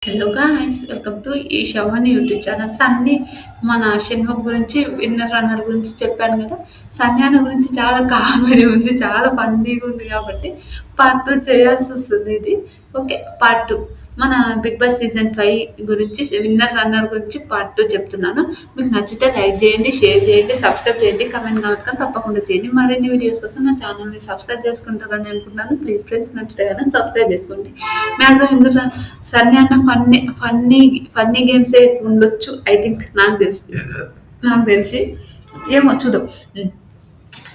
Hello guys, welcome to ఈ శవన్ YouTube channel. Sunny మన షణ్ముఖ్ గురించి, విన్నర్ రన్నర్ గురించి చెప్పాను కదా. సన్నీ అన్న గురించి చాలా కామెడీ ఉంది, చాలా ఫన్నీగా ఉంది కాబట్టి పార్ట్ 2 చేయాల్సి వస్తుంది. ఇది ఓకే. పార్ట్ 2 మన బిగ్ బాస్ సీజన్ 5 గురించి, విన్నర్ రన్నర్ గురించి పార్ట్ 2 చెప్తున్నాను. మీకు నచ్చితే లైక్ చేయండి, షేర్ చేయండి, సబ్స్క్రైబ్ చేయండి, కమెంట్ కావచ్చు తప్పకుండా చేయండి. మరిన్ని వీడియోస్ కోసం నా ఛానల్ని సబ్స్క్రైబ్ చేసుకుంటారని అనుకుంటున్నాను. ప్లీజ్ ఫ్రెండ్స్, నచ్చితే కానీ సబ్స్క్రైబ్ చేసుకోండి. మ్యాక్సిమం ఇందులో సన్నీ అన్న ఫన్నీ గేమ్సే ఉండొచ్చు. ఐ థింక్ నాకు తెలిసి ఏమో చూద్దాం.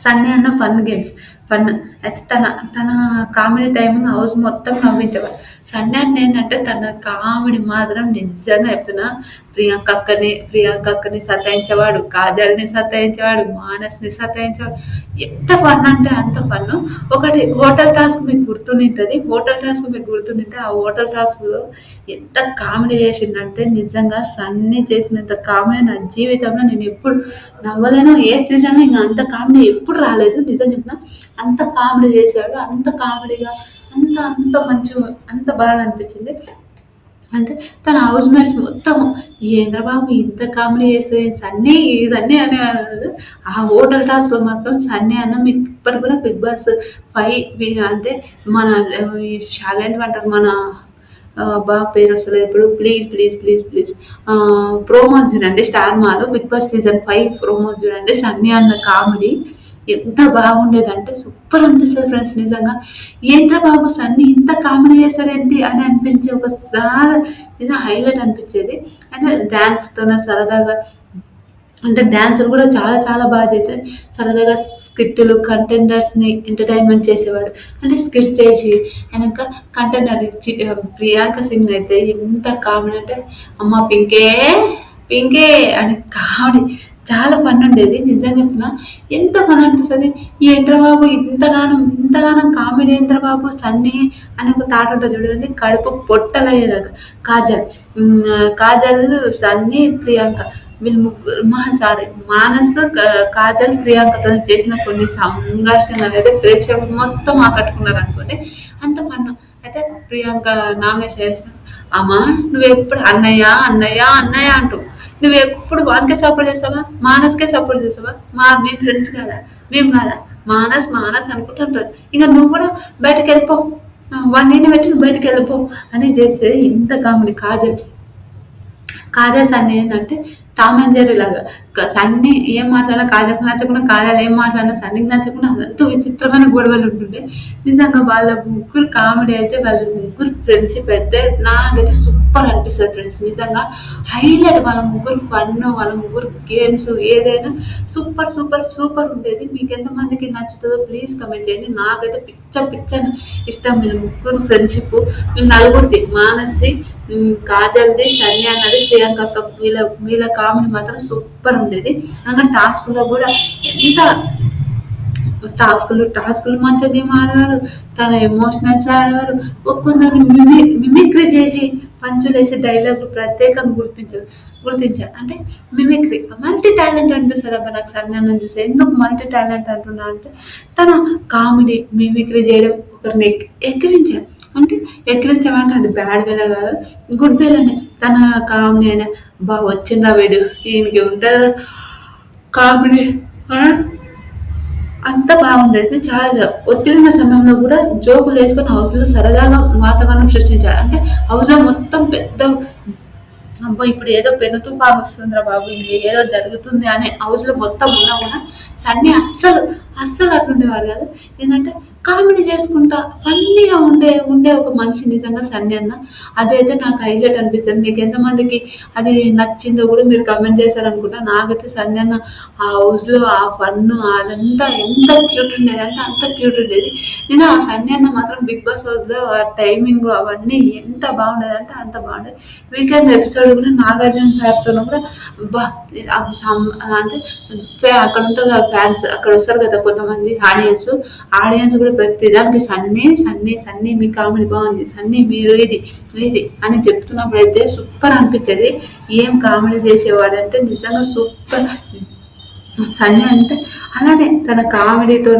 సన్నీ అన్న ఫన్ అయితే తన కామెడీ టైమింగ్ హౌస్ మొత్తం నవ్వించేవాడు. సన్నీ అన్న ఏంటంటే తన కామెడీ మాత్రం నిజంగా చెప్తున్నా, ప్రియాంక అక్కని సతాయించేవాడు, కాజల్ని సతాయించేవాడు, మానస్ని సతాయించేవాడు. ఎంత ఫన్ అంటే అంత ఫన్. ఒకటి హోటల్ టాస్క్ మీకు గుర్తుంటే ఆ హోటల్ టాస్క్లో ఎంత కామెడీ చేసిందంటే, నిజంగా సన్నీ చేసినంత కామెడీ నా జీవితంలో నేను ఎప్పుడు నవ్వలేను. ఏ సీజన్లో ఇంకా అంత కామెడీ ఎప్పుడు రాలేదు. నిజం చెప్తున్నా, అంత కామెడీ చేశాడు. అంత కామెడీగా అంత మంచి, అంత బాగా అనిపించింది. అంటే తన హౌస్ మేట్స్ మొత్తం ఏంద్రబాబు ఇంత కామెడీ చేస్తే సన్నీ అనేవాడు. ఆ హోటల్ టాస్క్లో మాత్రం సన్నీ అన్న మీకు ఇప్పటికి కూడా బిగ్ బాస్ 5 అంటే మన షాలెంట్ అంటారు, మన బాగా పేరు వస్తుంది ఇప్పుడు. ప్లీజ్ ప్రోమోస్ చూడండి. స్టార్ మాలో బిగ్ బాస్ సీజన్ 5 ప్రోమోస్ చూడండి. సన్నీ అన్న కామెడీ ఎంత బాగుండేదంటే సూపర్ అనిపిస్తుంది ఫ్రెండ్స్. నిజంగా ఏంట్రా బాబు సన్నీ ఇంత కామెడీ చేస్తాడేంటి అని అనిపించే ఒకసారి ఇది హైలైట్ అనిపించేది. అయితే డ్యాన్స్తో సరదాగా, అంటే డ్యాన్సులు కూడా చాలా చాలా బాగా చేసేది. సరదాగా స్కిట్లు, కంటెండర్స్ని ఎంటర్టైన్మెంట్ చేసేవాడు. అంటే స్కిట్స్ చేసి వెనక కంటెండర్ ప్రియాంక సింగ్ అయితే ఎంత కామెడీ అంటే, అమ్మ పింకే అని కామెడీ చాలా ఫన్ ఉండేది. నిజంగా చెప్తున్నా, ఎంత ఫన్ అనిపిస్తుంది. ఏంట్రా బాబు ఇంతగానం కామెడీ ఏంట్రా బాబు సన్నీ అని ఒక తాట ఉంటుంది చూడండి, కడుపు పొట్టలయ్యేదాకా. కాజల్, సన్నీ, ప్రియాంక వీళ్ళు ముగ్గురు మానస్, కాజల్, ప్రియాంకతో చేసిన కొన్ని సంఘర్షణలు అయితే ప్రేక్షకులు మొత్తం ఆకట్టుకున్నారు అనుకోండి. అంత ఫన్. అయితే ప్రియాంక నామినేషన్ చేసిన, అమ్మా నువ్వెప్పుడు అన్నయ్య అంటూ నువ్వెప్పుడు వానికే సపోర్ట్ చేస్తావా, మానస్కే సపోర్ట్ చేస్తావా? మేము ఫ్రెండ్స్ కదా, మేము కాదా? మానస్ అనుకుంటుంటారు. ఇంకా నువ్వు కూడా బయటకు వెళ్ళిపో, వాడిని పెట్టి నువ్వు బయటకు వెళ్ళిపో అని చేస్తే ఇంత కామెడీ. కాజల్ సన్నీ ఏంటంటే టామ్ అండ్ జెర్రీ లాగా. సన్నీ ఏం మాట్లాడినా కాజల్కి నచ్చకుండా, కాజల్ ఏం మాట్లాడినా సన్నీకి నచ్చకుండా అంతా విచిత్రమైన గొడవలు ఉంటుండే. నిజంగా వాళ్ళ ముగ్గురు కామెడీ అయితే, వాళ్ళ ముగ్గురు ఫ్రెండ్షిప్ అయితే నాకైతే సూపర్ అనిపిస్తుంది ఫ్రెండ్స్. నిజంగా హైలైట్. వాళ్ళ ముగ్గురు ఫన్, వాళ్ళ ముగ్గురు గేమ్స్ ఏదైనా సూపర్ ఉండేది. మీకు ఎంతమందికి నచ్చుతుందో ప్లీజ్ కమెంట్ చేయండి. నాకైతే పిచ్చ ఇష్టం వీళ్ళ ముగ్గురు ఫ్రెండ్షిప్. వీళ్ళ నలుగురిది, మానస్ది, కాజల్ది, సన్నీ అన్నది, ప్రియాంక అక్క, వీళ్ళ కామెడీ మాత్రం సూపర్ ఉండేది. ఇంకా టాస్క్లో కూడా ఎంత టాస్కులు మంచిగా గేమ్ ఆడేవారు. తన ఎమోషనల్స్ ఆడేవారు. కొందరు మిమిక్రీ చేసి పంచులు వేసి డైలాగులు ప్రత్యేకంగా గుర్తించారు. అంటే మిమిక్రీ మల్టీ టాలెంట్ అనిపిస్తుంది. అబ్బా నాకు సన్నీ అన్న చూస్తే ఎందుకు మల్టీ టాలెంట్ అంటున్నా అంటే, తన కామెడీ మిమిక్రీ చేయడం, ఒకరిని ఎక్కిరించారు. అంటే ఎక్కిరించామంటే అది బ్యాడ్ వేలా కాదు, గుడ్ వేలోనే. తన కామెడీ అయినా బాగా వచ్చిండ్రా వీడు, ఈయనకి ఉంటారు కామెడీ అంత బాగుండేది. చాలా ఒత్తిడి ఉన్న సమయంలో కూడా జోకులు వేసుకొని హౌస్లో సరదాగా వాతావరణం సృష్టించారు. అంటే హౌస్లో మొత్తం పెద్ద, అబ్బో ఇప్పుడు ఏదో పెను తుఫాను వస్తుందిరా బాబు, ఏదో జరుగుతుంది అనే హౌస్లో మొత్తం ఉన్నా కూడా సన్నీ అస్సలు అట్లుండేవాడు కాదు. ఏంటంటే కామెడీ చేసుకుంటా ఫన్నీగా ఉండే ఒక మనిషి నిజంగా సన్నీ అన్న. అదైతే నాకు హైలైట్ అనిపిస్తుంది. మీకు ఎంతమందికి అది నచ్చిందో కూడా మీరు కమెంట్ చేశారనుకుంటా. నాకైతే సన్నీ అన్న ఆ హౌస్లో ఆ ఫన్ అదంతా ఎంత క్యూట్ ఉండేది అంటే అంత క్యూట్ ఉండేది. నిజం ఆ సన్నీ అన్న మాత్రం బిగ్ బాస్ హౌస్లో ఆ టైమింగ్ అవన్నీ ఎంత బాగుండేది అంటే అంత బాగుండేది. వీకెండ్ ఎపిసోడ్ కూడా నాగార్జున సార్తో కూడా అంటే అక్కడ ఉంటుంది కదా ఫ్యాన్స్, అక్కడ వస్తారు కదా కొంతమంది ఆడియన్స్ కూడా ప్రతి దానికి సన్నీ మీ కామెడీ బాగుంది, సన్నీ మీరు ఇది అని చెప్తున్నప్పుడు అయితే సూపర్ అనిపించేది. ఏం కామెడీ చేసేవాడంటే నిజంగా సూపర్ సన్నీ అంటే. అలానే తన కామెడీతో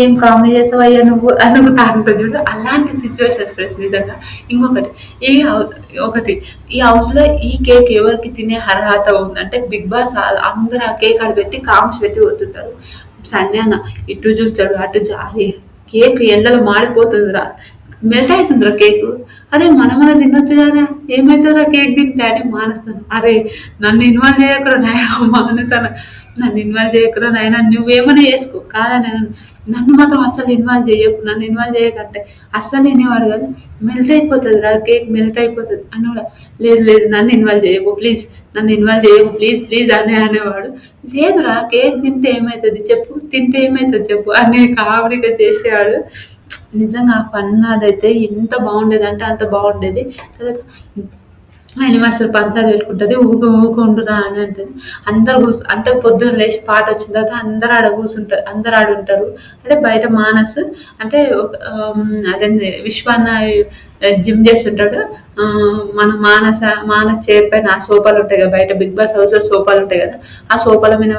ఏం కామెడీ చేసావయ్యా నువ్వు అనుకుతా ఉంటుంది చూడు, అలాంటి సిచ్యువేషన్స్ ఫ్రెండ్స్ నిజంగా. ఇంకొకటి ఈ ఒకటి ఈ హౌస్ లో ఈ కేక్ ఎవరికి తినే అర్హత ఉందంటే బిగ్ బాస్ అందరు ఆ కేక్ ఆడ పెట్టి కామ్స్ పెట్టి పోతుంటారు. సన్యాన ఇటు చూస్తాడు అటు జారి కేక్ ఎండలో మాడిపోతుందిరా, మెల్ట్ అవుతుందిరా కేక్. అరే మన తినొచ్చు కదా, ఏమవుతుందిరా కేక్ తింటే అని మానేస్తాను. అరే నన్ను ఇన్వాల్వ్ చేయకురా నాయ, మానేసాను. నన్ను ఇన్వాల్వ్ చేయకురా నాయన, నువ్వేమైనా చేసుకో కాదా, నన్ను మాత్రం అస్సలు ఇన్వాల్వ్ చేయకు, నన్ను ఇన్వాల్వ్ చేయకంటే అస్సలు వినేవాడు కదా. మెల్ట్ అయిపోతుంది రా కేక్, మెల్ట్ అయిపోతుంది అని కూడా, లేదు లేదు నన్ను ఇన్వాల్వ్ చేయకు ప్లీజ్, నన్ను ఇన్వాల్వ్ చేయకు ప్లీజ్ ప్లీజ్ అని అనేవాడు. లేదురా కేక్ తింటే ఏమవుతుంది చెప్పు, తింటే ఏమవుతుంది చెప్పు అని కామెడీగా చేసేవాడు. నిజంగా ఆ ఫన్ అదైతే ఎంత బాగుండేది అంటే అంత బాగుండేది. తర్వాత ఆయన మాస్టర్ పంచాలు పెట్టుకుంటుంది, ఊకుండురా అని అంటుంది. అందరు అంటే పొద్దున్న లేచి పాట వచ్చిన తర్వాత అందరు ఆడ కూర్చుంటారు, అందరు ఆడ ఉంటారు. అంటే బయట మానస్ అంటే అదే విశ్వాన్న జిమ్ చేస్తుంటాడు. మన మానస్ చైర్ పైన ఆ సోఫాలు ఉంటాయి కదా, బయట బిగ్ బాస్ హౌస్ లో సోఫాలు ఉంటాయి కదా, ఆ సోఫాల మీద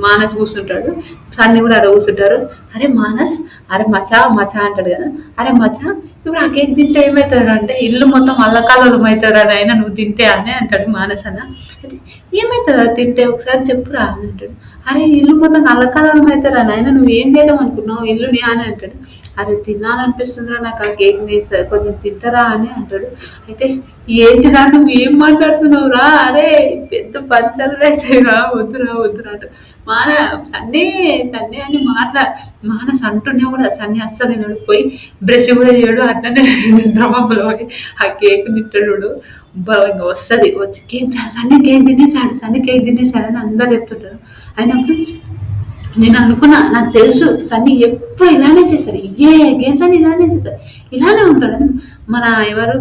మానస్ కూర్చుంటాడు. సన్ని కూడా ఆడ కూర్చుంటారు. అరే మానస్, అరే మచా మచా అంటాడు కదా, అరే మచా ఇప్పుడు ఆ కేక్ తింటే ఏమవుతాడు అంటే ఇల్లు మొత్తం అల్లకాలం అవుతాడు అని, అయినా నువ్వు తింటే అని అంటాడు మానస్ అన్న. అయితే ఏమవుతుందా తింటే ఒకసారి చెప్పురా అని అంటాడు. అరే ఇల్లు మొత్తం అల్లకాలం అవుతారా నాయన, నువ్వు ఏం చేద్దాం అనుకున్నావు ఇల్లుని అని అంటాడు. అరే తినాలనిపిస్తుందిరా నాకు ఆ కేక్ని, కొంచెం తింటారా అని అంటాడు. అయితే ఏంటిరా నువ్వు ఏం మాట్లాడుతున్నావురా, అరే పెద్ద పంచలు వేసేరా, వద్దురా వద్దురా అంటాడు. మాన సన్నే సన్నే అని మానస్ అంటున్నా కూడా సన్ని అస్సలు నడిపోయి బ్రష్ కూడా చేయడు, అట్లనే నిద్రమబ్బలో పోయి ఆ కేక్ తింటాడు. ఇంకా వస్తుంది వచ్చి కేక్ సన్ని కేక్ తినేసాడు, సన్ని కేక్ తినేసాడు అని అందరు చెప్తుంటారు. అయినప్పుడు నేను అనుకున్నా, నాకు తెలుసు సన్నీ ఎప్పుడు ఇలానే చేస్తారు, ఏ గేమ్స్ అని ఇలానే చేస్తారు, ఇలానే ఉంటాడని. మన ఎవరు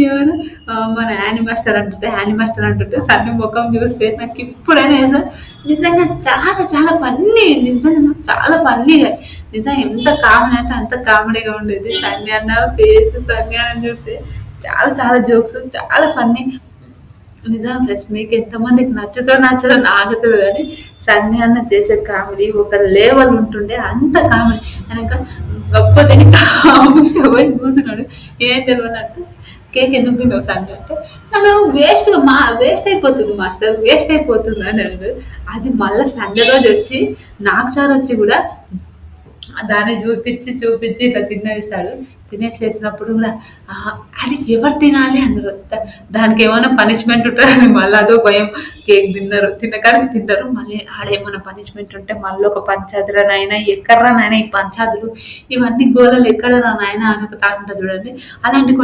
ఎవరు మన యానిమాస్టర్ అంటుంటే సన్నీ ముఖం చూస్తే నాకు ఇప్పుడైనా సార్ నిజంగా చాలా చాలా ఫన్నీ, నిజంగా నాకు చాలా ఫన్నీగా, నిజంగా ఎంత కామెడీ అంటే అంత కామెడీగా ఉండేది. సన్నీ అన్న ఫేస్, సన్నీ అన్న చూస్తే చాలా చాలా జోక్స్, చాలా ఫన్నీ. నిజంగా ఫ్రెండ్స్ మీకు ఎంతమందికి నచ్చదో నాకు తెలియదు కానీ సన్నీ అన్న చేసే కామెడీ ఒక లెవెల్ ఉంటుండే, అంత కామెడీ. ఆయనక గొప్ప తిని పోయి కూర్చున్నాడు, ఏం తెలియనట్టు. కేక్ ఎందుకు తిన్నావు సన్నీ అంటే, నన్ను వేస్ట్ అయిపోతుంది మాస్టర్, వేస్ట్ అయిపోతుంది అని అన్నాడు. అది మళ్ళీ సండే రోజు వచ్చి నాకు సార్ వచ్చి కూడా దాన్ని చూపించి ఇట్లా తినేసాడు. తినేసేసినప్పుడు కూడా అది ఎవరు తినాలి అన్నారు. దానికి ఏమైనా పనిష్మెంట్ ఉంటుందని మళ్ళీ అదో భయం. కేక్ తిన్నకాడికి తింటారు, మళ్ళీ ఆడేమైనా పనిష్మెంట్ ఉంటే మళ్ళీ ఒక పంచాదురనైనా ఎక్కడరా నాయన ఈ పంచాదులు ఇవన్నీ గోళలు ఎక్కడరా నాయన అని ఒక తాకుంటా చూడండి. అలాంటి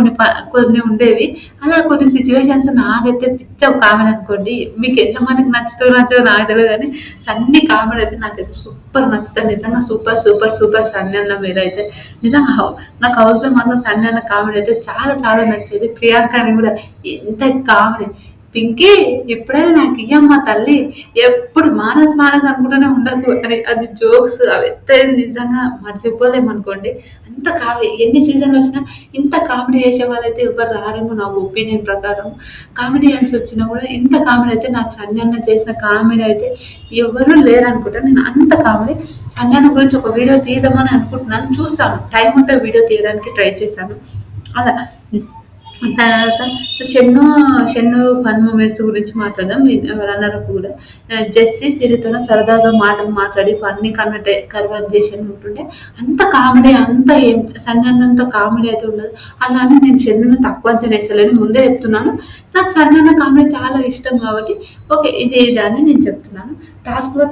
కొన్ని ఉండేవి. అలా కొన్ని సిచ్యువేషన్స్ నాకైతే పిచ్చ కామెడీ అనుకోండి. మీకు ఎంతమందికి నచ్చదో నాకు తెలియదు కానీ సన్నీ కామెడీ అయితే నాకైతే సూపర్ నచ్చుతుంది. నిజంగా సూపర్ సూపర్ సూపర్ సన్నీ అన్న మీరైతే నిజంగా నాకు హౌస్ లో మాత్రం సన్నీ అన్న కామెడీ అయితే చాలా చాలా నచ్చేది. ప్రియాంక అని కూడా ఎంత కామెడీ. పింకీ ఎప్పుడైనా నాకు ఇయ్యమ్మా తల్లి, ఎప్పుడు మానస్ అనుకుంటూనే ఉండకు అని, అది జోక్స్ అవైతే నిజంగా మర్చిపోలేమనుకోండి. అంత కామెడీ ఎన్ని సీజన్లు వచ్చినా ఇంత కామెడీ చేసే వాళ్ళైతే ఎవరు రారేమో నా ఒపీనియన్ ప్రకారం. కామెడియన్స్ వచ్చినా కూడా ఇంత కామెడీ అయితే నాకు సన్నీ అన్న చేసిన కామెడీ అయితే ఎవరు లేరు అనుకుంటా. నేను అంత కామెడీ సన్నీ అన్న గురించి ఒక వీడియో తీద్దామని అనుకుంటున్నాను, చూస్తాను టైం ఉంటే వీడియో తీయడానికి ట్రై చేశాను. అలా తర్వాత షన్ను ఫన్ మూమెంట్స్ గురించి మాట్లాడదాం. రన్నర్అప్ కూడా జెస్సీ సిరితో సరదాగా మాట్లాడి ఫన్నీ కన్వర్జేషన్ ఉంటుండే. అంత కామెడీ అంత సన్నీ అన్నంత కామెడీ అయితే ఉండదు. అలా అని నేను షన్నును తక్కువ అంచనా వేస్తలేను, ముందే చెప్తున్నాను. నాకు సన్నీ అన్న కామెడీ చాలా ఇష్టం కాబట్టి ఓకే ఇది అని నేను చెప్తున్నాను. టాస్క్లో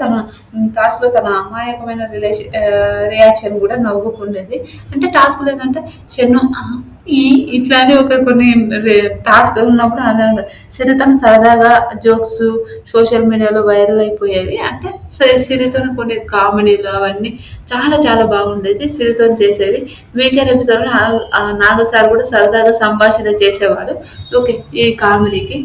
తన అమాయకమైన రియాక్షన్ కూడా నవ్వుకుండేది. అంటే టాస్క్లో ఏంటంటే షన్ను ఇట్లానే కొన్ని టాస్క్ ఉన్నప్పుడు అలా సిరితను సరదాగా జోక్స్ సోషల్ మీడియాలో వైరల్ అయిపోయేవి. అంటే సిరితో కొన్ని కామెడీలు అవన్నీ చాలా చాలా బాగుండేది సిరితో చేసేవి. వీకెండ్ ఎపిసోడ్ నాగసార్ కూడా సరదాగా సంభాషణ చేసేవాడు ఓకే ఈ కామెడీకి.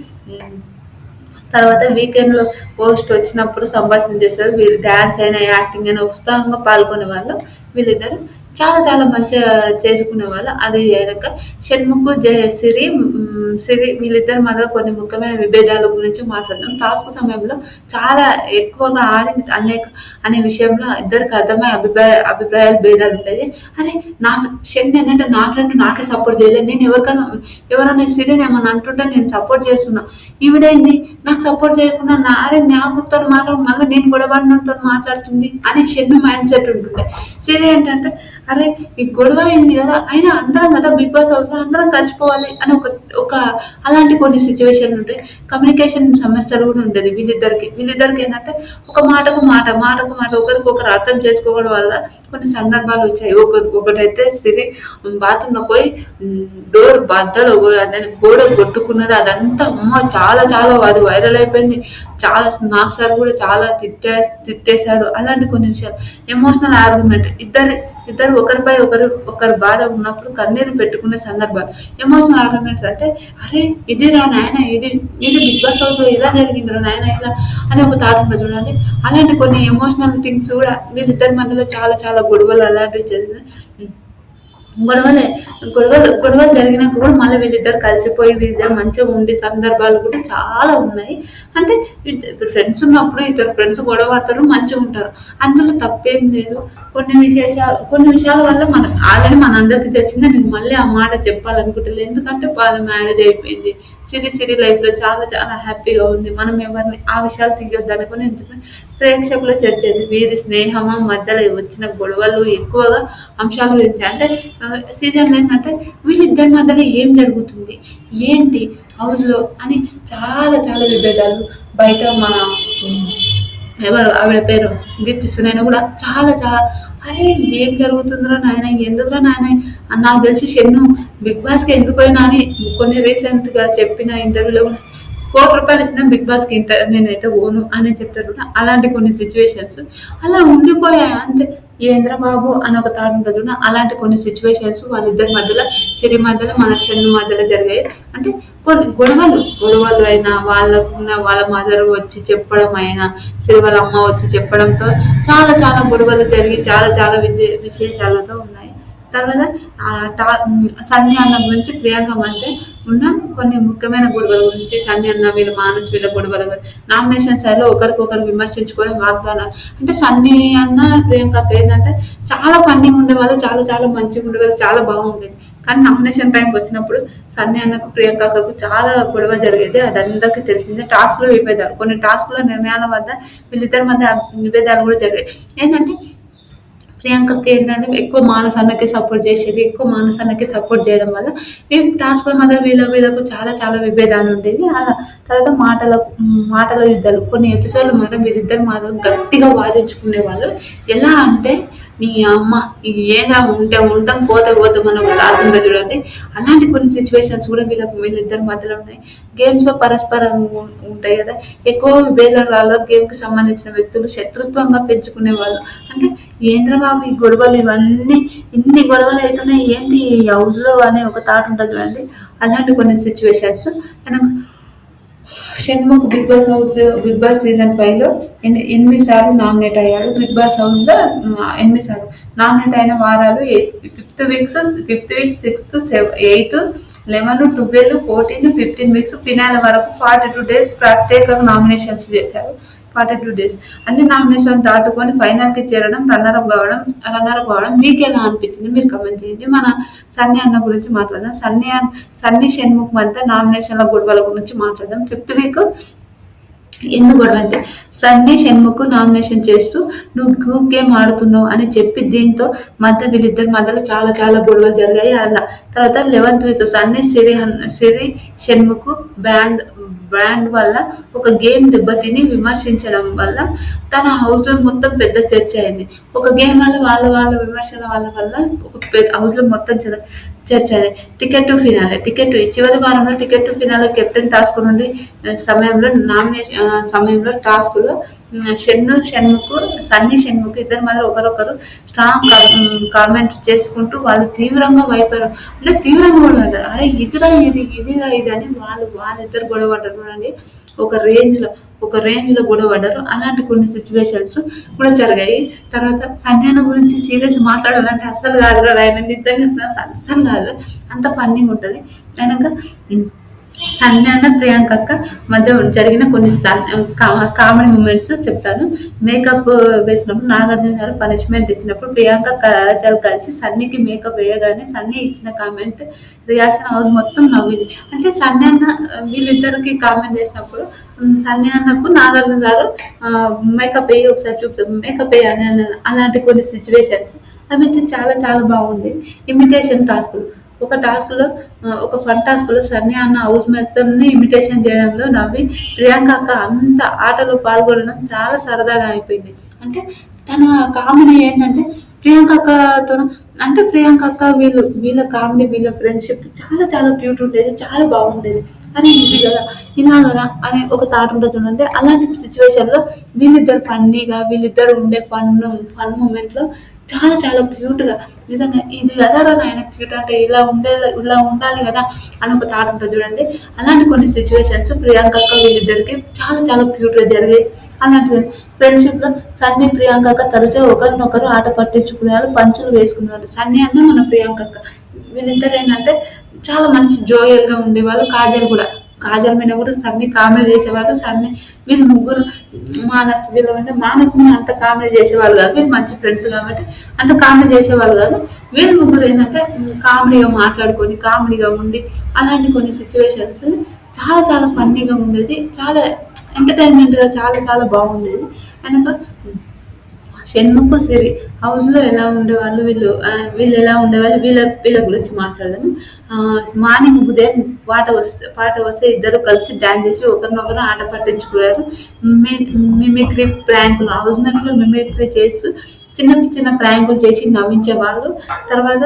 తర్వాత వీకెండ్లో పోస్ట్ వచ్చినప్పుడు సంభాషణ చేస్తారు. వీళ్ళు డ్యాన్స్ అయినా యాక్టింగ్ అయినా ఉత్సాహంగా పాల్గొనే వాళ్ళు వీళ్ళిద్దరు. చాలా చాలా మంచిగా చేసుకునేవాళ్ళు. అది అయినాక షణ్ముఖ్, సిరి వీళ్ళిద్దరి మధ్య కొన్ని ముఖ్యమైన విభేదాల గురించి మాట్లాడదాం. టాస్క్ సమయంలో చాలా ఎక్కువగా అనేక అనే విషయంలో ఇద్దరికి అర్థమయ్యే అభిప్రాయాలు భేదాలు ఉంటాయి. అరే నా షణ్ ఏంటంటే నా ఫ్రెండ్ నాకే సపోర్ట్ చేయలేదు, నేను ఎవరైనా సిరిని ఏమన్నా అంటుంటే నేను సపోర్ట్ చేస్తున్నా, ఈవిడైంది నాకు సపోర్ట్ చేయకుండా అరే నా గుర్తు మాట్లాడు మళ్ళీ నేను గొడవతో మాట్లాడుతుంది అని షెడ్ మైండ్ సెట్ ఉంటుండే. సిరి ఏంటంటే అరే ఈ గొడవ అయింది కదా, అయినా అందరం కదా బిగ్ బాస్ హౌస్ లో అందరం కలిసిపోవాలి అని ఒక అలాంటి కొన్ని సిచ్యువేషన్లు ఉంటాయి. కమ్యూనికేషన్ సమస్యలు కూడా ఉండేది వీళ్ళిద్దరికి ఏంటంటే ఒక మాటకు మాట ఒకరికొకరు అర్థం చేసుకోవడం వల్ల కొన్ని సందర్భాలు వచ్చాయి. ఒకటైతే సిరి బాత్రూమ్ లో పోయి డోర్ బద్దలు గోడ కొట్టుకున్నది, అదంతా అమ్మ చాలా చాలా అది వైరల్ అయిపోయింది. చాలా నాకు సార్ కూడా చాలా తిట్టేశాడు. అలాంటి కొన్ని విషయాలు ఎమోషనల్ ఆర్గ్యుమెంట్, ఇద్దరు ఒకరిపై ఒకరు బాధ ఉన్నప్పుడు కన్నీరు పెట్టుకునే సందర్భాలు ఎమోషనల్ ఆర్గ్యుమెంట్స్. అంటే అరే ఇది రా నాయన, ఇది బిగ్ బాస్ హౌస్ లో ఇలా జరిగింది రా నాయన ఇలా అని ఒక థాట్ ఉంటుంది చూడండి. అలాంటి కొన్ని ఎమోషనల్ థింగ్స్ కూడా వీళ్ళిద్దరి మధ్యలో చాలా చాలా గొడవలు అలాంటివి జరిగినాయి. గొడవలు జరిగినాక కూడా మళ్ళీ వీళ్ళిద్దరు కలిసిపోయి వీళ్ళిద్దరు మంచిగా ఉండే సందర్భాలు కూడా చాలా ఉన్నాయి. అంటే ఫ్రెండ్స్ ఉన్నప్పుడు ఇద్దరు ఫ్రెండ్స్ గొడవ పడతారు, మంచిగా ఉంటారు, అందులో తప్పేం లేదు. కొన్ని విషయాల వల్ల ఆల్రెడీ మన అందరికీ తెలిసిందే. నేను మళ్ళీ ఆ మాట చెప్పాలనుకుంటలేదు, ఎందుకంటే వాళ్ళ మ్యారేజ్ అయిపోయింది. సిరి లైఫ్ లో చాలా చాలా హ్యాపీగా ఉంది. మనం ఎవరిని ఆ విషయాలు తీయొద్దు అనుకుని ప్రేక్షకుల చర్చేది వీరి స్నేహమా మధ్యలో వచ్చిన గొడవలు ఎక్కువగా అంశాలు గురించి. అంటే సీజన్ ఏంటంటే వీళ్ళిద్దరి మధ్యలో ఏం జరుగుతుంది ఏంటి హౌస్ లో అని చాలా చాలా విభేదాలు. బయట మన ఎవరు ఆవిడ పేరు దీప్తి సునైన కూడా చాలా చాలా అరే ఏం జరుగుతుందిరా నాయన, ఎందుకురా నాయన, నాకు తెలిసి షెన్ను బిగ్ బాస్ కి ఎందుకు పోయినా అని కొన్ని రీసెంట్ గా చెప్పిన ఇంటర్వ్యూలో ₹1,00,00,000 ఇచ్చిన బిగ్ బాస్ కి నేనైతే ఓను అని చెప్తారు. అలాంటి కొన్ని సిచ్యువేషన్స్ అలా ఉండిపోయాయి అంతే. బాబు అని ఒక తాడు ఉంటుంది, అలాంటి కొన్ని సిచ్యువేషన్స్ వాళ్ళిద్దరి మధ్యలో, సిరి మధ్యలో, మన షెన్ను మధ్యలో జరిగాయి. అంటే కొన్ని గొడవలు అయినా వాళ్ళ మదర్ వచ్చి చెప్పడం అయినా, సిరి వాళ్ళ అమ్మ వచ్చి చెప్పడంతో చాలా చాలా గొడవలు జరిగి చాలా చాలా విశేషాలతో ఉన్నాయి. తర్వాత సన్నీ అన్న గురించి, ప్రియాంక మధ్య ఉన్న కొన్ని ముఖ్యమైన గొడవల గురించి, సన్నీ అన్న వీళ్ళ గొడవల గురించి, నామినేషన్ స్థాయిలో ఒకరికొకరు విమర్శించుకోవడం, వాగ్దానాలు. అంటే సన్నీ అన్న ప్రియాంక ఏంటంటే చాలా ఫన్నీగా ఉండేవాళ్ళు, చాలా చాలా మంచిగా ఉండేవాళ్ళు, చాలా బాగుండేది. కానీ నామినేషన్ టైంకి వచ్చినప్పుడు సన్నీ అన్నకు ప్రియాంకకు చాలా గొడవ జరిగేది, అది అందరికీ తెలిసిందే. టాస్క్లో విభేదాలు, కొన్ని టాస్క్ల నిర్ణయాల వద్ద వీళ్ళిద్దరి మధ్య విభేదాలు కూడా జరిగాయి. ఏంటంటే ప్రియాంకకి ఏంటంటే ఎక్కువ మానసన్నకి సపోర్ట్ చేసేది, ఎక్కువ మానసన్నకి సపోర్ట్ చేయడం వల్ల మేము టాస్క్ల మధ్య వీళ్ళకు చాలా చాలా విభేదాలు ఉండేవి. తర్వాత మాటల యుద్ధాలు, కొన్ని ఎపిసోడ్లు మాత్రం వీరిద్దరు మాత్రం గట్టిగా వాదించుకునే వాళ్ళు. ఎలా అంటే నీ అమ్మ ఇది ఏదా ఉంటాం పోతే మన ఒక తాత ఉంటుంది చూడండి. అలాంటి కొన్ని సిచ్యువేషన్స్ కూడా వీళ్ళిద్దరి మధ్యలో ఉన్నాయి. గేమ్స్ లో పరస్పరం ఉంటాయి కదా, ఎక్కువ విభేదాలు గేమ్ కి సంబంధించిన వ్యక్తులు శత్రుత్వంగా పెంచుకునే వాళ్ళు. అంటే బాబు ఈ గొడవలు ఇన్ని గొడవలు అవుతున్నాయి ఏంటి హౌస్ లో అనే ఒక థాట్ ఉంటుంది చూడండి. అలాంటి కొన్ని situations. Shanmukh big boss season 5 లో 8 సార్లు నామినేట్ అయ్యాడు. బిగ్ బాస్ హౌస్ లో 8 సార్లు నామినేట్ అయిన వారాలు 5th week, 8th, 11, 12, 14, 15 weeks, phenol వరకు 42 days ప్రత్యేకంగా నామినేషన్స్ చేశారు. 42 days అన్ని నామినేషన్ దాటుకొని ఫైనల్ కి చేరడం, రన్నర్ అప్ కావడం మీకు ఎలా అనిపించింది మీరు కమెంట్ చేయండి. మన సన్నీ అన్న గురించి మాట్లాడదాం. సన్నీ షణ్ముఖ్ మధ్య నామినేషన్ల గొడవల గురించి మాట్లాడదాం. 5th వీక్ ఎందుకు గొడవ అంటే సన్నీ షణ్ముఖ్ నామినేషన్ చేస్తూ నువ్వు గ్రూప్ గేమ్ ఆడుతున్నావు అని చెప్పి దీంతో వీళ్ళిద్దరి మధ్యలో చాలా చాలా గొడవలు జరిగాయి. అలా తర్వాత 11th వీక్ సన్నీ సిరి షణ్ముఖ్ బ్రాండ్ వల్ల ఒక గేమ్ దెబ్బతిని విమర్శించడం వల్ల తన హౌస్ లో మొత్తం పెద్ద చర్చ అయింది. ఒక గేమ్ వల్ల వాళ్ళ విమర్శల వల్ల ఒక హౌస్ లో మొత్తం చర్చ అయింది. టికెట్ చివరి వారంలో ticket to finale captain task నుండి సమయంలో టాస్క్ లో సన్నీ షణ్ముఖ్ ఇద్దరి మధ్య ఒకరొకరు స్ట్రాంగ్ కామెంట్ చేసుకుంటూ వాళ్ళు తీవ్రంగా వైపారు. అంటే తీవ్రంగా గొడవ పడ్డారు. అరే ఇదిరా ఇది అని వాళ్ళిద్దరు గొడవ పడ్డారు చూడండి. ఒక రేంజ్‌లో ఒక రేంజ్‌లో గొడవ పడ్డారు. అలాంటి కొన్ని సిట్యుయేషన్స్ కూడా జరిగాయి. తర్వాత సంజయన గురించి సీరియస్ మాట్లాడాలంటే అస్సలు కాదురా నాయన, నిజంగా అస్సలు కాదు. అంత ఫన్నీగుంటది. అయినంక సంజన, ప్రియాంక అక్క మధ్య జరిగిన కొన్ని కామెడీ మూమెంట్స్ చెప్తాను. మేకప్ వేసినప్పుడు నాగార్జున గారు పనిష్మెంట్ ఇచ్చినప్పుడు ప్రియాంక, కాజల్ కలిసి సన్నీకి మేకప్ వేయగానే సన్నీ ఇచ్చిన కామెంట్ రియాక్షన్ హౌస్ మొత్తం నవ్వింది. అంటే సన్నీ అన్న వీళ్ళిద్దరికి కామెంట్ చేసినప్పుడు సన్నీ అన్నకు నాగార్జున గారు మేకప్ వేయి ఒకసారి చూపుతారు, మేకప్ వేయి అని అన్నారు. అలాంటి కొన్ని సిచ్యువేషన్స్ అవి అయితే చాలా చాలా బాగుంది. ఇమిటేషన్ టాస్కులు ఒక టాస్క్‌లో ఒక ఫన్ టాస్క్‌లో సన్నీ అన్న హౌస్ మేట్స్‌ని ఇమిటేషన్ చేయడంలో నవ్వి, ప్రియాంక అక్క అంత ఆటలో పాల్గొనడం చాలా సరదాగా అయిపోయింది. అంటే తన కామెడీ ఏంటంటే ప్రియాంక అక్కతోను, అంటే ప్రియాంక అక్క వీళ్ళ కామెడీ, వీళ్ళ ఫ్రెండ్‌షిప్ చాలా చాలా క్యూట్ ఉండేది. చాలా బాగుండేది. అరే ఇది కదా! ఇలా కదా! అనే ఒక థాట్ ఉంటది చూడండి. అలాంటి సిట్యుయేషన్‌లో వీళ్ళిద్దరు ఫన్నీగా, వీళ్ళిద్దరు ఉండే ఫన్ మూమెంట్‌లో చాలా చాలా క్యూట్‌గా, నిజంగా ఇది కదరా నాయన క్యూట్ అంటే ఇలా ఉండాలి కదా అని ఒక థాట్ ఉంటుంది చూడండి. అలాంటి కొన్ని సిచ్యువేషన్స్ ప్రియాంక అక్క వీళ్ళిద్దరికి చాలా చాలా క్యూట్‌గా జరిగాయి. అలాంటివి ఫ్రెండ్‌షిప్‌లో సన్నీ, ప్రియాంక అక్క తరచూ ఒకరినొకరు ఆట పట్టించుకునేవాళ్ళు, పంచులు వేసుకునేవాళ్ళు. సన్నీ అన్న మన ప్రియాంక అక్క వీళ్ళిద్దరు ఏంటంటే చాలా మంచి జోయల్‌గా ఉండేవాళ్ళు. కాజల్ కూడా, కాజల్ మీద కూడా సన్నీ కామెడీ చేసేవారు. సన్నీ వీళ్ళు ముగ్గురు మానస్ మీద అంత కామెడీ చేసేవాళ్ళు కాదు. వీళ్ళు మంచి ఫ్రెండ్స్ కాబట్టి అంత కామెడీ చేసేవాళ్ళు కాదు. వీళ్ళు ముగ్గురు ఏంటంటే కామెడీగా మాట్లాడుకొని, కామెడీగా ఉండి అలాంటి కొన్ని సిచ్యువేషన్స్ చాలా చాలా ఫన్నీగా ఉండేది. చాలా ఎంటర్టైన్మెంట్‌గా చాలా చాలా బాగుండేది. అయినాక షణ్ముఖ్, సిరి హౌస్‌లో ఎలా ఉండేవాళ్ళు, వీళ్ళు ఎలా ఉండేవాళ్ళు, వీళ్ళ గురించి మాట్లాడదాము. మార్నింగ్ ఉదయం పాట వస్తే ఇద్దరు కలిసి డాన్స్ చేసి ఒకరినొకరు ఆట పట్టించుకున్నారు. మిమిక్రీ ప్రాంకులు, హౌస్ మేట్‌లో మిమిక్రీ చేస్తూ చిన్న చిన్న ప్రాంకులు చేసి నవ్వించేవాళ్ళు. తర్వాత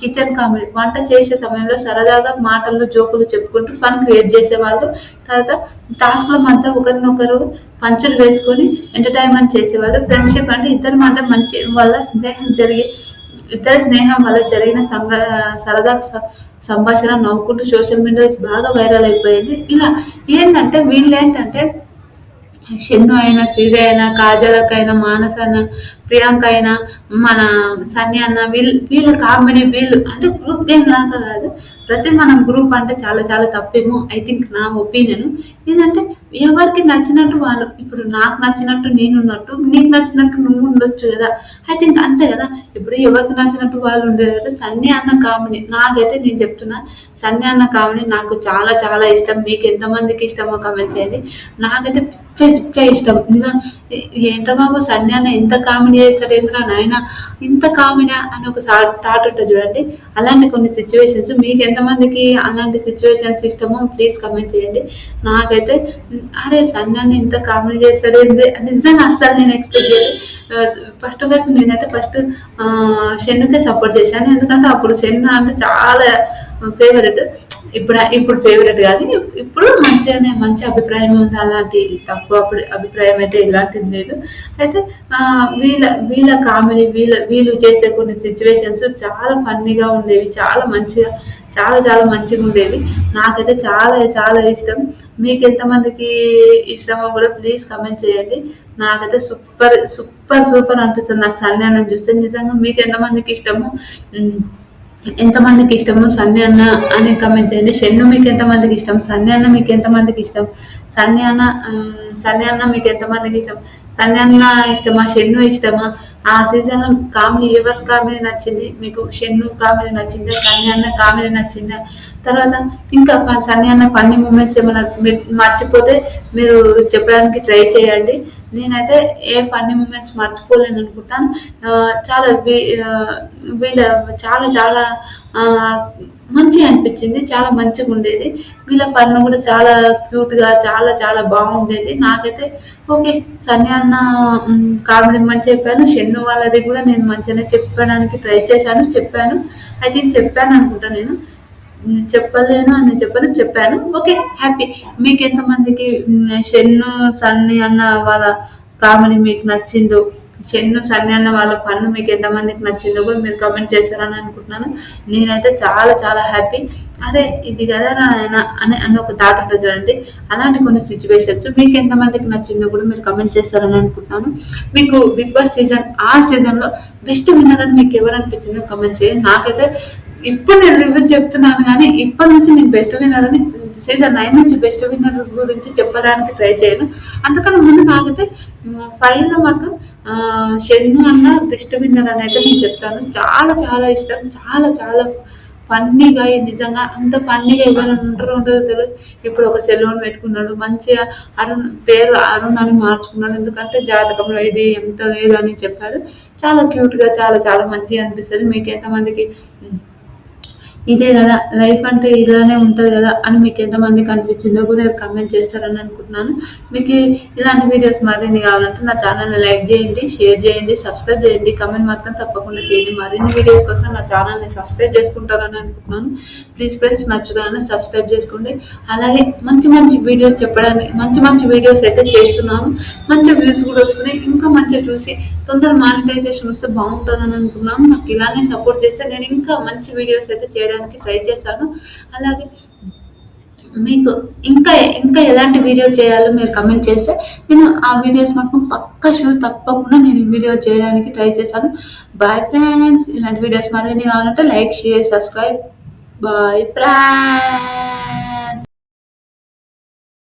కిచెన్ కామెడీ, వంట చేసే సమయంలో సరదాగా మాటల్లో జోకులు చెప్పుకుంటూ ఫన్ క్రియేట్ చేసేవాళ్ళు. తర్వాత టాస్క్‌ల మధ్య ఒకరినొకరు పంచులు వేసుకొని ఎంటర్టైన్మెంట్ చేసేవాళ్ళు. ఫ్రెండ్షిప్ అంటే ఇద్దరి స్నేహం వల్ల జరిగిన సరదా సంభాషణ నవ్వుకుంటూ సోషల్ మీడియాలో బాగా వైరల్ అయిపోయింది. ఇలా ఏంటంటే వీళ్ళేంటంటే షన్ను అయినా, శ్రీజ అయినా, కాజలక్ అయినా, మానస అయినా, ప్రియాంక అయినా, మన సన్నీ అన్న వీళ్ళ కామెడీ, వీళ్ళు అంటే గ్రూప్ గేమ్ లాగా కాదు. మనం గ్రూప్ అంటే చాలా చాలా తప్పేమో ఐ థింక్, నా ఒపీనియన్. ఏంటంటే ఎవరికి నచ్చినట్టు వాళ్ళు, ఇప్పుడు నాకు నచ్చినట్టు నేనున్నట్టు, నీకు నచ్చినట్టు నువ్వు ఉండొచ్చు కదా. ఐ థింక్ అంతే కదా. ఇప్పుడు ఎవరికి నచ్చినట్టు వాళ్ళు ఉండేవారు. సన్నీ అన్న కామెడీ నాకైతే, నేను చెప్తున్నా, సన్నీ అన్న కామెడీ నాకు చాలా చాలా ఇష్టం. మీకు ఎంతమందికి ఇష్టమో కమెంట్ చేయండి. నాకైతే పిచ్చ ఇష్టం నిజం. ఏంట్రా బాబు సన్నీ అన్న ఎంత కామెడీ చేస్తాడు, ఏంద్రా నాయన ఇంత కామెడీ అని ఒక థాట్ ఉంటుంది చూడండి. అలాంటి కొన్ని సిచ్యువేషన్స్ మీకు ఎంతమందికి అలాంటి సిచ్యువేషన్స్ ఇష్టమో ప్లీజ్ కమెంట్ చేయండి. నాకైతే అరే సన్నీ అన్న ఇంత కామెడీ చేస్తాడు ఏంది నిజంగా అస్సలు నేను ఎక్స్పెక్ట్ చేయలేదు. నేనైతే ఫస్ట్ షెన్నుకే సపోర్ట్ చేశాను. ఎందుకంటే అప్పుడు షెన్ను అంటే చాలా ఫేవరెట్. ఇప్పుడు ఫేవరెట్ కాదు, ఇప్పుడు మంచి అభిప్రాయం ఉంది. అలాంటి తక్కువ అభిప్రాయం అయితే ఇలాంటిది లేదు. అయితే వీళ్ళ కామెడీ, వీళ్ళు చేసే కొన్ని సిచ్యువేషన్స్ చాలా ఫన్నీగా ఉండేవి. చాలా చాలా మంచిగా ఉండేవి. నాకైతే చాలా చాలా ఇష్టం. మీకు ఎంతమందికి ఇష్టమో కూడా ప్లీజ్ కమెంట్ చేయండి. నాకైతే సూపర్ సూపర్ సూపర్ అనిపిస్తుంది నాకు సన్నీ అన్నని చూస్తే. నిజంగా మీకు ఎంతమందికి ఇష్టమో సన్నీ అన్న అని కమెంట్ చేయండి. షెన్ను మీకు ఎంతమందికి ఇష్టం, సన్నీ అన్న మీకు ఎంతమందికి ఇష్టం, సన్నీ అన్న మీకు ఎంతమందికి ఇష్టం, సన్నీ అన్న ఇష్టమా, షెన్ను ఇష్టమా, ఆ సీజన్లో కామెడీ ఎవరి కామెడీ నచ్చింది మీకు, షెన్ను కామెడీ నచ్చిందా, సన్నీ అన్న కామెడీ నచ్చిందా? తర్వాత ఇంకా సన్నీ అన్న ఫన్నీ మూమెంట్స్ ఏమైనా మీరు మర్చిపోతే మీరు చెప్పడానికి ట్రై చేయండి. నేనైతే ఏ ఫన్నీ మూమెంట్స్ మర్చిపోలేను అనుకుంటాను. చాలా వీళ్ళ చాలా చాలా మంచిగా అనిపించింది. చాలా మంచిగా ఉండేది. వీళ్ళ ఫన్ కూడా చాలా క్యూట్గా చాలా చాలా బాగుండేది. నాకైతే ఓకే సన్నీ అన్న కామెడీ మంచి చెప్పాను. షెన్ను వాళ్ళది కూడా నేను మంచిగానే చెప్పడానికి ట్రై చేశాను, చెప్పాను. ఐ థింక్ చెప్పాను అనుకుంటా. నేను చెప్పలేను అని చెప్పాను. Okay happy. మీకు ఎంతమందికి షెన్ను, సన్నీ అన్న వాళ్ళ కామెడీ మీకు నచ్చిందో షెన్ను, సన్నీ అన్న వాళ్ళ ఫన్ మీకు ఎంతమందికి నచ్చిందో కూడా మీరు కమెంట్ చేశారని అనుకుంటున్నాను. నేనైతే చాలా చాలా హ్యాపీ. అదే ఇది కదా ఆయన అని ఒక థాట్ ఉంటుంది చూడండి. అలాంటి కొన్ని సిచ్యువేషన్స్ మీకు ఎంతమందికి నచ్చిందో కూడా మీరు కమెంట్ చేస్తారని అనుకుంటున్నాను. మీకు బిగ్ బాస్ సీజన్లో బెస్ట్ విన్నర్ అని మీకు ఎవరు అనిపించిందో కమెంట్ చేయండి. నాకైతే ఇప్పుడు నేను రివ్యూ చెప్తున్నాను కానీ ఇప్పటి నుంచి నేను బెస్ట్ విన్నర్ అని సీజన్ 9 నుంచి బెస్ట్ విన్నర్ గురించి చెప్పడానికి ట్రై చేయను. అందుకని ముందు నాకైతే 5లో మాత్రం షెన్ను అన్న బెస్ట్ విన్నర్ అని అయితే నేను చెప్తాను. చాలా చాలా ఇష్టం, చాలా చాలా ఫన్నీగా, నిజంగా అంత ఫన్నీగా ఎవరు ఉంటారో తెలియదు. ఇప్పుడు ఒక సెలూన్ పెట్టుకున్నాడు, మంచిగా పేరు అరుణ్ అని మార్చుకున్నాడు. ఎందుకంటే జాతకంలో ఇది ఎంత లేదు అని చెప్పాడు. చాలా క్యూట్గా, చాలా చాలా మంచిగా అనిపిస్తుంది. మీకు ఎంతమందికి ఇదే కదా లైఫ్ అంటే ఇలానే ఉంటుంది కదా అని మీకు ఎంతమందికి అనిపించిందో కూడా కమెంట్ చేస్తారని అనుకుంటున్నాను. మీకు ఇలాంటి వీడియోస్ మరిన్ని కావాలంటే నా ఛానల్ని లైక్ చేయండి, షేర్ చేయండి, సబ్స్క్రైబ్ చేయండి, కమెంట్ మాత్రం తప్పకుండా చేయండి. మరిన్ని వీడియోస్ కోసం నా ఛానల్ని సబ్స్క్రైబ్ చేసుకుంటారని అనుకుంటున్నాను. ప్లీజ్ ఫ్రెండ్స్ నచ్చుతారని సబ్స్క్రైబ్ చేసుకోండి. అలాగే మంచి మంచి వీడియోస్ చెప్పడానికి మంచి మంచి వీడియోస్ అయితే చేస్తున్నాను. మంచి వ్యూస్ కూడా వస్తున్నాయి. ఇంకా మంచిగా చూసి తొందర మానిటైజేషన్ వస్తే బాగుంటుందని అనుకున్నాను. నాకు ఇలానే సపోర్ట్ చేస్తే నేను ఇంకా మంచి వీడియోస్ అయితే చేయడానికి ట్రై చేశాను. అలాగే మీకు ఇంకా ఇంకా ఎలాంటి వీడియో చేయాలో మీరు కమెంట్ చేస్తే నేను ఆ వీడియోస్ మాత్రం పక్కా తప్పకుండా నేను ఈ వీడియో చేయడానికి ట్రై చేశాను. Bye friends. ఇలాంటి వీడియోస్ మరిన్ని కావాలంటే like, share, subscribe. Bye friends.